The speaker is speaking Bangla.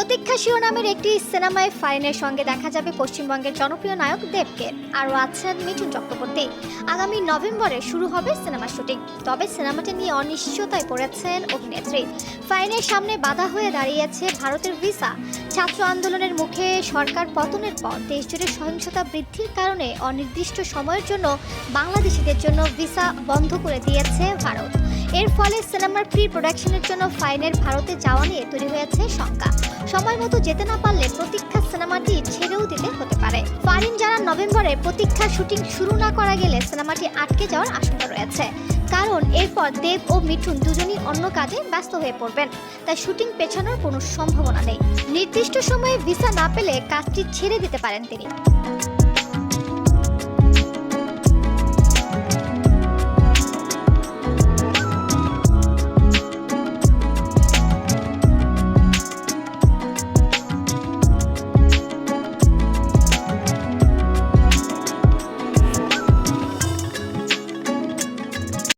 প্রতীক্ষা শিরোনামের একটি সিনেমায় ফারিনের সঙ্গে দেখা যাবে পশ্চিমবঙ্গের জনপ্রিয় নায়ক দেবকে। আরও আছেন মিঠুন চক্রবর্তী। আগামী নভেম্বরে শুরু হবে সিনেমার শুটিং। তবে সিনেমাটি নিয়ে অনিশ্চয়তায় পড়েছেন অভিনেত্রী। ফারিনের সামনে বাধা হয়ে দাঁড়িয়েছে ভারতের ভিসা। ছাত্র আন্দোলনের মুখে সরকার পতনের পর দেশজুড়ে সহিংসতা বৃদ্ধির কারণে অনির্দিষ্ট সময়ের জন্য বাংলাদেশিদের জন্য ভিসা বন্ধ করে দিয়েছে ভারত। এর ফলে সিনেমার প্রি প্রোডাকশনের জন্য ফারিনের ভারতে যাওয়া নিয়ে তৈরি হয়েছে শঙ্কা। সময় মতো যেতে না পারলে প্রতীক্ষা সিনেমাটি ছেড়েও দিতে হতে পারে। ফারিন জানান, নভেম্বরে প্রতীক্ষা শুটিং শুরু না করা গেলে সিনেমাটি আটকে যাওয়ার আশঙ্কা রয়েছে, কারণ এরপর দেব ও মিঠুন দুজনই অন্য কাজে ব্যস্ত হয়ে পড়বেন। তাই শুটিং পেছানোর কোনো সম্ভাবনা নেই। নির্দিষ্ট সময়ে ভিসা না পেলে কাজটি ছেড়ে দিতে পারেন তিনি।